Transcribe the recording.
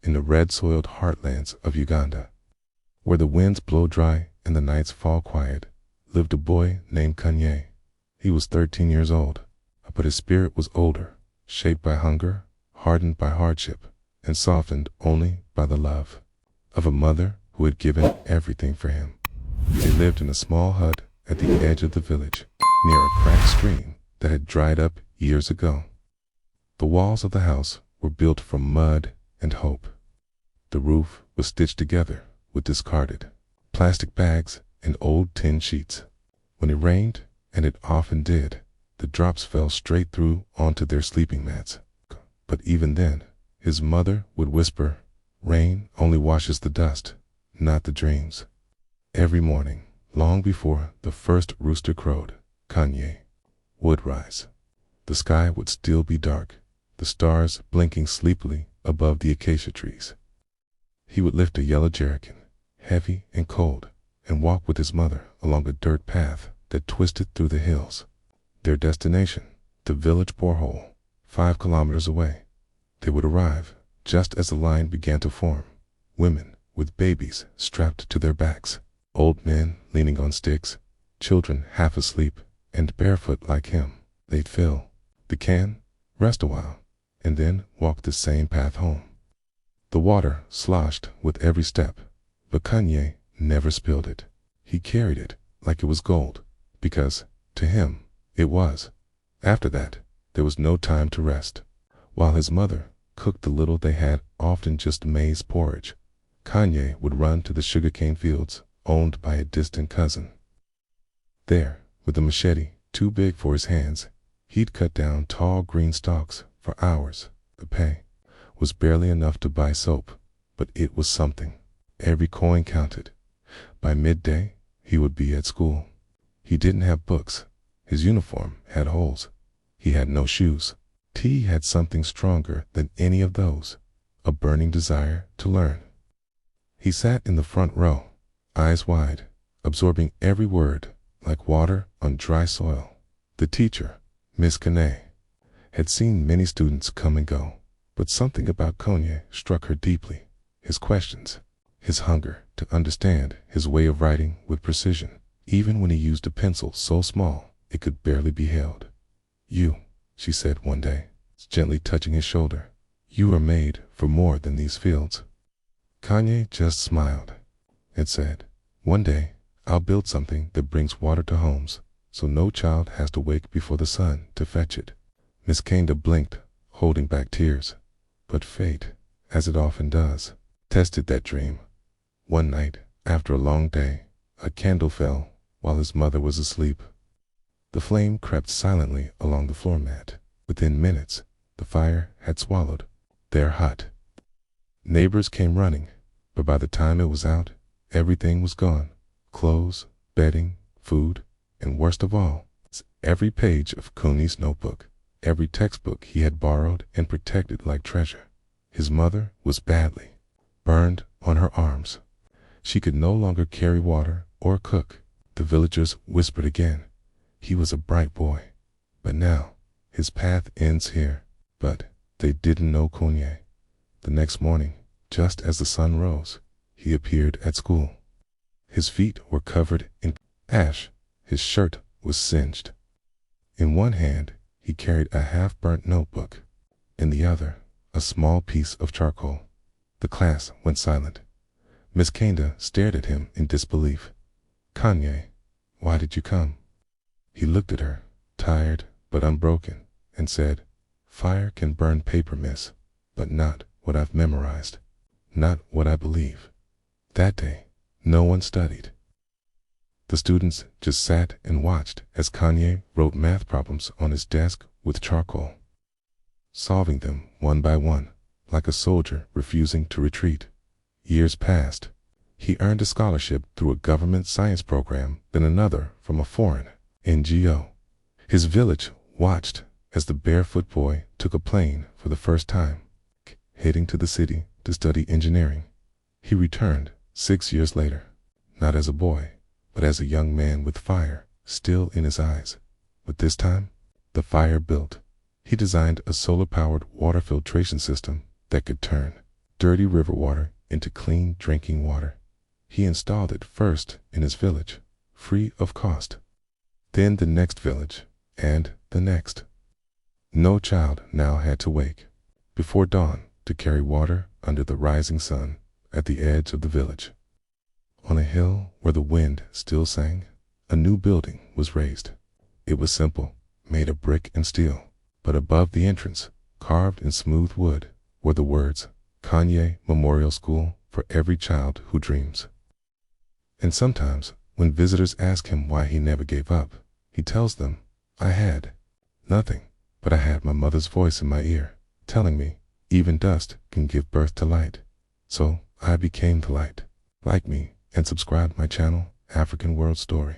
in the red-soiled heartlands of Uganda, where the winds blow dry and the nights fall quiet, lived a boy named Kanye. He was 13 years old, but his spirit was older, shaped by hunger, hardened by hardship, and softened only by the love of a mother who had given everything for him. They lived in a small hut at the edge of the village, near a cracked stream that had dried up years ago. The walls of the house were built from mud and hope. The roof was stitched together with discarded plastic bags and old tin sheets. When it rained, and it often did, the drops fell straight through onto their sleeping mats. But even then, his mother would whisper, "Rain only washes the dust, not the dreams." Every morning, long before the first rooster crowed, Kanye would rise. The sky would still be dark, the stars blinking sleepily above the acacia trees. He would lift a yellow jerrycan, heavy and cold, and walk with his mother along a dirt path that twisted through the hills. Their destination, the village borehole, 5 kilometers away. They would arrive just as the line began to form. Women with babies strapped to their backs, old men leaning on sticks, children half asleep and barefoot like him. They'd fill the can, rest a while, and then walk the same path home. The water sloshed with every step, but Kanye never spilled it. He carried it like it was gold, because, to him, it was. After that, there was no time to rest. While his mother cooked the little they had, often just maize porridge, Kanye would run to the sugarcane fields owned by a distant cousin. There, with a machete too big for his hands, he'd cut down tall green stalks for hours. The pay was barely enough to buy soap, but it was something. Every coin counted. By midday, he would be at school. He didn't have books. His uniform had holes. He had no shoes. He had something stronger than any of those, a burning desire to learn. He sat in the front row, eyes wide, absorbing every word like water on dry soil. The teacher, Miss Kane, had seen many students come and go, but something about Kanye struck her deeply. His questions, his hunger to understand, his way of writing with precision, even when he used a pencil so small it could barely be held. "You," she said one day, gently touching his shoulder, "you are made for more than these fields." Kanye just smiled and said, "One day, I'll build something that brings water to homes, so no child has to wake before the sun to fetch it." Miss Kanda blinked, holding back tears, but fate, as it often does, tested that dream. One night, after a long day, a candle fell while his mother was asleep. The flame crept silently along the floor mat. Within minutes, the fire had swallowed their hut. Neighbors came running, but by the time it was out, everything was gone. Clothes, bedding, food, and worst of all, every page of Kanye's notebook, every textbook he had borrowed and protected like treasure. His mother was badly burned on her arms. She could no longer carry water or cook. The villagers whispered again. He was a bright boy, but now his path ends here. But they didn't know Kanye. The next morning, just as the sun rose, he appeared at school. His feet were covered in ash. His shirt was singed. In one hand, he carried a half-burnt notebook. In the other, a small piece of charcoal. The class went silent. Miss Kanda stared at him in disbelief. "Kanye, why did you come?" He looked at her, tired but unbroken, and said, "Fire can burn paper, miss, but not what I've memorized, not what I believe." That day, no one studied. The students just sat and watched as Kanye wrote math problems on his desk with charcoal, solving them one by one, like a soldier refusing to retreat. Years passed. He earned a scholarship through a government science program, then another from a foreign NGO. His village watched as the barefoot boy took a plane for the first time, heading to the city to study engineering. He returned 6 years later, not as a boy, but as a young man with fire still in his eyes. But this time, the fire built. He designed a solar-powered water filtration system that could turn dirty river water into clean drinking water. He installed it first in his village, free of cost, then the next village, and the next. No child now had to wake before dawn to carry water under the rising sun at the edge of the village. On a hill where the wind still sang, a new building was raised. It was simple, made of brick and steel, but above the entrance, carved in smooth wood, were the words, Kanye Memorial School for every child who dreams. And sometimes, when visitors ask him why he never gave up, he tells them, I had nothing, but I had my mother's voice in my ear, telling me, even dust can give birth to light. So I became the light. Like me and subscribe to my channel, African World Story.